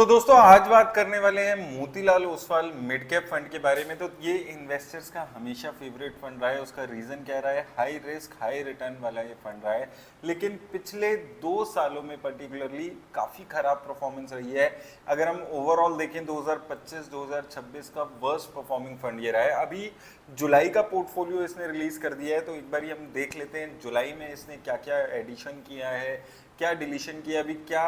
तो दोस्तों आज बात करने वाले हैं Motilal Oswal mid cap fund के बारे में। तो ये इन्वेस्टर्स का हमेशा फेवरेट फंड रहा है। उसका रीजन क्या रहा है? हाई रिस्क हाई रिटर्न वाला ये फंड रहा है, लेकिन पिछले 2 सालों में पर्टिकुलरली काफ़ी खराब परफॉर्मेंस रही है। अगर हम ओवरऑल देखें 2025-2026 का वर्स्ट परफॉर्मिंग फंड ये रहा है। अभी जुलाई का पोर्टफोलियो इसने रिलीज कर दिया है, तो एक बार हम देख लेते हैं जुलाई में इसने क्या क्या एडिशन किया है, क्या डिलीशन किया, अभी क्या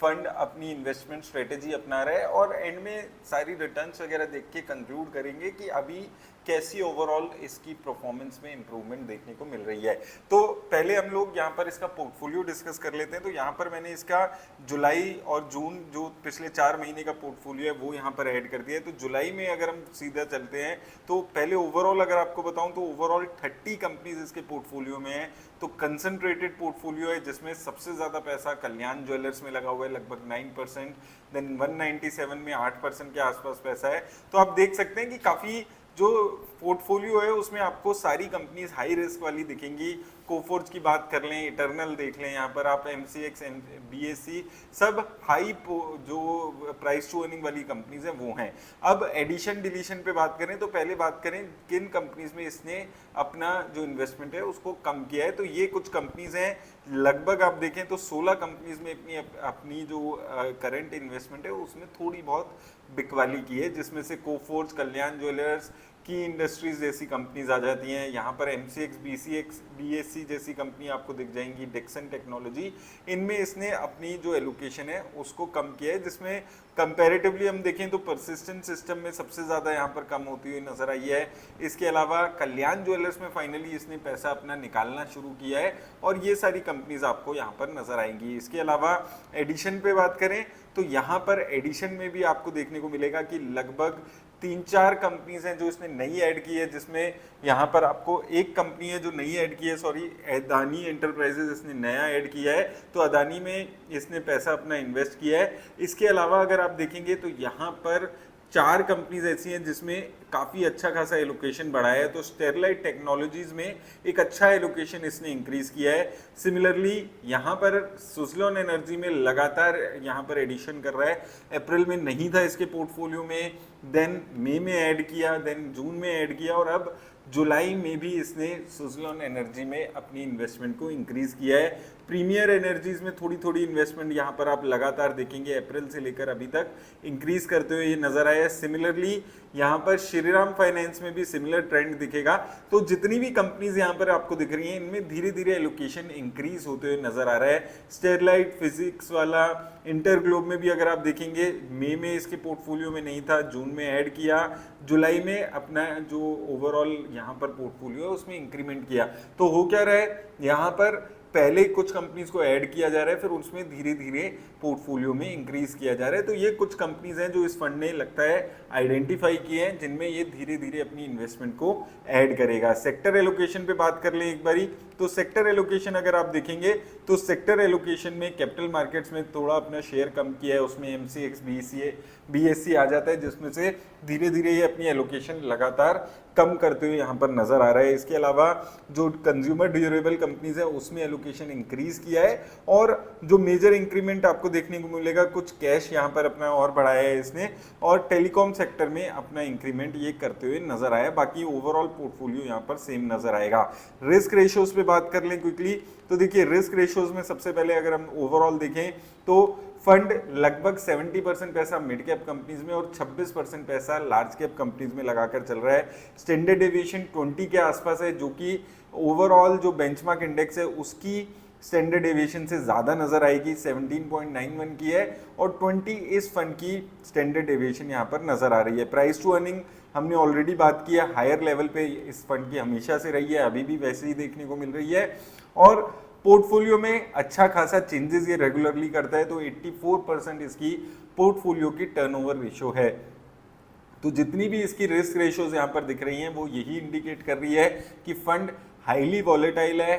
फंड अपनी इन्वेस्टमेंट स्ट्रेटेजी अपना रहा है, और एंड में सारी रिटर्न्स वगैरह देख के कंक्लूड करेंगे कि अभी कैसी ओवरऑल इसकी परफॉर्मेंस में इंप्रूवमेंट देखने को मिल रही है। तो पहले हम लोग यहाँ पर इसका पोर्टफोलियो डिस्कस कर लेते हैं। तो यहाँ पर मैंने इसका जुलाई और जून जो पिछले 4 महीने का पोर्टफोलियो है वो यहाँ पर ऐड कर दिया है। तो जुलाई में अगर हम सीधा चलते हैं तो पहले ओवरऑल अगर आपको बताऊं तो ओवरऑल 30 कंपनीज इसके पोर्टफोलियो में है। तो कंसंट्रेटेड पोर्टफोलियो है जिसमें सबसे ज़्यादा पैसा कल्याण ज्वेलर्स में लगा हुआ है, लगभग 9%। देन 197 में 8% के आसपास पैसा है। तो आप देख सकते हैं कि काफ़ी जो पोर्टफोलियो है उसमें आपको सारी कंपनीज हाई रिस्क वाली दिखेंगी। कोफोर्ज की बात कर लें, इटर्नल देख लें, यहाँ पर आप MCX, BSE, सब हाई जो प्राइस टू अर्निंग वाली कंपनीज हैं वो हैं। अब एडिशन डिलीशन पे बात करें तो पहले बात करें किन कंपनीज में इसने अपना जो इन्वेस्टमेंट है उसको कम किया है। तो ये कुछ कंपनीज हैं, लगभग आप देखें तो 16 कंपनीज में अपनी जो करंट इन्वेस्टमेंट है उसमें थोड़ी बहुत बिकवाली की है, जिसमें से कोफोर्ज, कल्याण ज्वेलर्स, की इंडस्ट्रीज जैसी कंपनीज आ जाती हैं। यहाँ पर MCX, BSE जैसी कंपनी आपको दिख जाएंगी, डिक्सन टेक्नोलॉजी। इनमें इसने अपनी जो एलोकेशन है उसको कम किया है, जिसमें कंपैरेटिवली हम देखें तो परसिस्टेंट सिस्टम में सबसे ज़्यादा यहाँ पर कम होती हुई नजर आई है। इसके अलावा कल्याण ज्वेलर्स में फाइनली इसने पैसा अपना निकालना शुरू किया है, और ये सारी कंपनीज आपको यहाँ पर नजर आएंगी। इसके अलावा एडिशन पे बात करें तो यहाँ पर एडिशन में भी आपको देखने को मिलेगा कि लगभग 3-4 कंपनीज हैं जो इसने नई ऐड की है, जिसमें यहाँ पर आपको एक कंपनी है जो नई ऐड की है, सॉरी, अदानी एंटरप्राइजेज इसने नया ऐड किया है। तो अदानी में इसने पैसा अपना इन्वेस्ट किया है। इसके अलावा अगर आप देखेंगे तो यहाँ पर 4 कंपनीज ऐसी हैं जिसमें काफ़ी अच्छा खासा एलोकेशन बढ़ा है। तो स्टेरलाइट टेक्नोलॉजीज में एक अच्छा एलोकेशन इसने इंक्रीज किया है। सिमिलरली यहाँ पर सुजलॉन एनर्जी में लगातार यहाँ पर एडिशन कर रहा है। अप्रैल में नहीं था इसके पोर्टफोलियो में, देन मई में ऐड किया, देन जून में ऐड किया, और अब जुलाई में भी इसने सुजलॉन एनर्जी में अपनी इन्वेस्टमेंट को इंक्रीज किया है। प्रीमियर एनर्जीज में थोड़ी थोड़ी इन्वेस्टमेंट यहाँ पर आप लगातार देखेंगे अप्रैल से लेकर अभी तक इंक्रीज करते हुए ये नजर आया है। सिमिलरली यहाँ पर श्रीराम फाइनेंस में भी सिमिलर ट्रेंड दिखेगा। तो जितनी भी कंपनीज यहाँ पर आपको दिख रही हैं इनमें धीरे धीरे एलोकेशन इंक्रीज होते हुए नजर आ रहा है। स्टेरलाइट फिजिक्स वाला, इंटरग्लोब में भी अगर आप देखेंगे मई में इसके पोर्टफोलियो में नहीं था, जून में ऐड किया, जुलाई में अपना जो ओवरऑल यहाँ पर पोर्टफोलियो है उसमें इंक्रीमेंट किया। तो हो क्या रहा है, यहाँ पर पहले कुछ कंपनीज को ऐड किया जा रहा है, फिर उसमें धीरे धीरे पोर्टफोलियो में इंक्रीज किया जा रहा है। तो ये कुछ कंपनीज हैं जो इस फंड ने लगता है आइडेंटिफाई किए हैं, जिनमें ये धीरे धीरे अपनी इन्वेस्टमेंट को ऐड करेगा। सेक्टर एलोकेशन पे बात कर लें एक बारी, तो सेक्टर एलोकेशन अगर आप देखेंगे तो सेक्टर एलोकेशन में कैपिटल मार्केट्स में थोड़ा अपना शेयर कम किया है, उसमें MCX, BSE आ जाता है, जिसमें से धीरे धीरे ये अपनी एलोकेशन लगातार कम करते हुए यहाँ पर नजर आ रहा है। इसके अलावा जो कंज्यूमर ड्यूरेबल कंपनीज है उसमें एलोकेशन इंक्रीज किया है, और जो मेजर इंक्रीमेंट आपको देखने को मिलेगा, कुछ कैश यहाँ पर अपना और बढ़ाया है इसने, और टेलीकॉम सेक्टर में अपना इंक्रीमेंट ये करते हुए नजर आया। बाकी ओवरऑल पोर्टफोलियो यहाँ पर सेम नजर आएगा। रिस्क रेशियोज पे बात कर लें क्विकली, तो देखिए रिस्क रेशियोज में सबसे पहले अगर हम ओवरऑल देखें तो फंड लगभग 70% पैसा मिड कैप कंपनीज में और 26% पैसा लार्ज कैप कंपनीज में लगाकर चल रहा है। स्टैंडर्ड डेविएशन 20 के आसपास है, जो कि ओवरऑल जो बेंचमार्क इंडेक्स है उसकी स्टैंडर्ड डेविएशन से ज़्यादा नजर आएगी, 17.91 की है, और 20 इस फंड की स्टैंडर्ड डेविएशन यहाँ पर नजर आ रही है। प्राइस टू अर्निंग हमने ऑलरेडी बात किया, हायर लेवल पे इस फंड की हमेशा से रही है, अभी भी वैसे ही देखने को मिल रही है, और पोर्टफोलियो में अच्छा खासा चेंजेस ये रेगुलरली करता है। तो 84% इसकी पोर्टफोलियो की टर्नओवर रेशियो है। तो जितनी भी इसकी रिस्क रेशियोज यहाँ पर दिख रही हैं वो यही इंडिकेट कर रही है कि फंड हाईली वॉलेटाइल है,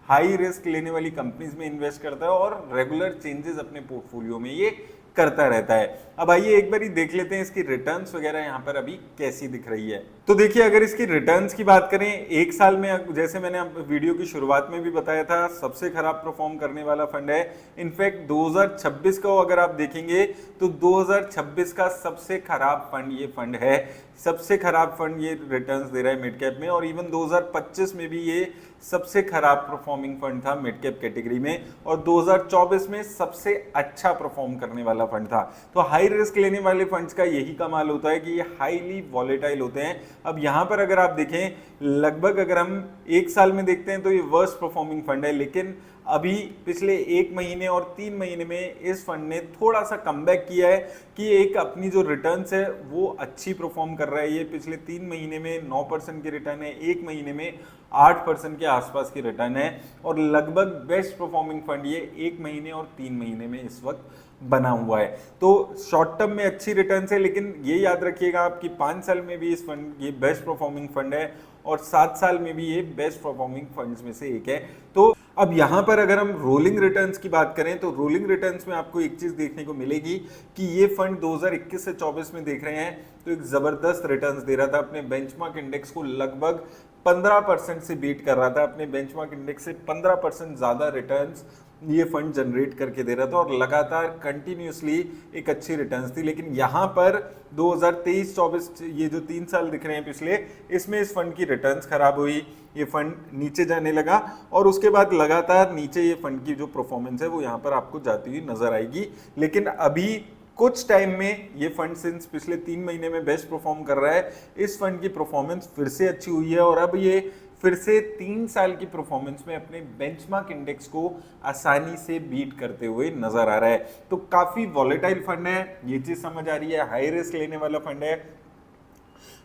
हाई रिस्क लेने वाली कंपनीज में इन्वेस्ट करता है, और रेगुलर चेंजेस अपने पोर्टफोलियो में ये करता रहता है। अब आइए एक बार देख लेते हैं इसकी रिटर्न्स वगैरह यहाँ पर अभी कैसी दिख रही है। तो देखिए अगर इसकी रिटर्न्स की बात करें एक साल में, जैसे मैंने वीडियो की शुरुआत में भी बताया था, सबसे खराब परफॉर्म करने वाला फंड है। इनफैक्ट 2026 को अगर आप देखेंगे तो 2026 का सबसे खराब फंड ये फंड है। सबसे खराब फंड ये रिटर्न्स दे रहा है मिड कैप में, और इवन 2025 में भी ये सबसे खराब परफॉर्मिंग फंड था मिड कैप कैटेगरी में, और 2024 में सबसे अच्छा परफॉर्म करने वाला फंड था। तो हाई रिस्क लेने वाले फंड्स का यही कमाल होता है कि ये हाईली वॉलेटाइल होते हैं। अब यहाँ पर अगर आप देखें, लगभग अगर हम एक साल में देखते हैं तो ये वर्स्ट परफॉर्मिंग फंड है, लेकिन अभी पिछले 1 महीने और 3 महीने में इस फंड ने थोड़ा सा कमबैक किया है कि एक अपनी जो रिटर्न्स है वो अच्छी परफॉर्म कर रहा है। ये पिछले 3 महीने में 9% की रिटर्न है, 1 महीने में 8% के आसपास की रिटर्न है, और लगभग बेस्ट परफॉर्मिंग फंड ये 1 महीने और 3 महीने में इस वक्त बना हुआ है। तो शॉर्ट टर्म में अच्छी रिटर्न है, लेकिन ये याद रखिएगा आप कि 5 साल में भी इस फंड ये बेस्ट परफॉर्मिंग फंड है, और 7 साल में भी ये बेस्ट परफॉर्मिंग फंड्स में से एक है। तो अब यहाँ पर अगर हम रोलिंग रिटर्न्स की बात करें तो रोलिंग रिटर्न्स में आपको एक चीज देखने को मिलेगी कि ये फंड 2021 से 24 में देख रहे हैं तो एक जबरदस्त रिटर्न्स दे रहा था, अपने बेंचमार्क इंडेक्स को लगभग 15% से बीट कर रहा था, अपने बेंचमार्क इंडेक्स से 15% ज्यादा रिटर्न्स ये फंड जनरेट करके दे रहा था, और लगातार कंटिन्यूसली एक अच्छी रिटर्न्स थी। लेकिन यहाँ पर 2023-24 ये जो 3 साल दिख रहे हैं पिछले, इसमें इस फंड की रिटर्न्स खराब हुई, ये फंड नीचे जाने लगा, और उसके बाद लगातार नीचे ये फंड की जो परफॉर्मेंस है वो यहाँ पर आपको जाती हुई नजर आएगी। लेकिन अभी कुछ टाइम में ये फंड सिंस पिछले 3 महीने में बेस्ट परफॉर्म कर रहा है, इस फंड की परफॉर्मेंस फिर से अच्छी हुई है, और अब ये फिर से 3 साल की परफॉर्मेंस में अपने बेंचमार्क इंडेक्स को आसानी से बीट करते हुए नजर आ रहा है। तो काफी वॉलेटाइल फंड है, ये चीज समझ आ रही है, हाई रिस्क लेने वाला फंड है।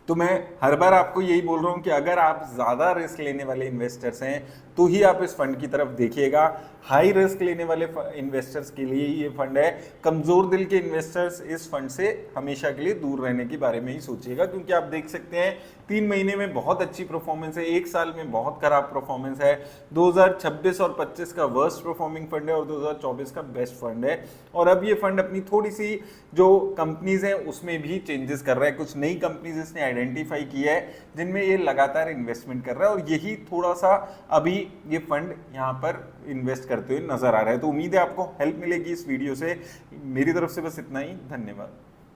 तो मैं हर बार आपको यही बोल रहा हूं कि अगर आप ज्यादा रिस्क लेने वाले इन्वेस्टर्स हैं तो ही आप इस फंड की तरफ देखिएगा। हाई रिस्क लेने वाले इन्वेस्टर्स के लिए ये फंड है। कमजोर दिल के इन्वेस्टर्स इस फंड से हमेशा के लिए दूर रहने के बारे में ही सोचिएगा, क्योंकि आप देख सकते हैं 3 महीने में बहुत अच्छी परफॉर्मेंस है, 1 साल में बहुत खराब परफॉर्मेंस है, 2026 और 25 का वर्स्ट परफॉर्मिंग फंड है और 2024 का बेस्ट फंड है। और अब ये फंड अपनी थोड़ी सी जो कंपनीज हैं उसमें भी चेंजेस कर रहा है, कुछ नई कंपनीज इसने आइडेंटिफाई किया है जिनमें ये लगातार इन्वेस्टमेंट कर रहा है, और यही थोड़ा सा अभी ये फंड यहाँ पर इन्वेस्ट करते हुए नजर आ रहा है। तो उम्मीद है आपको हेल्प मिलेगी इस वीडियो से। मेरी तरफ से बस इतना ही, धन्यवाद।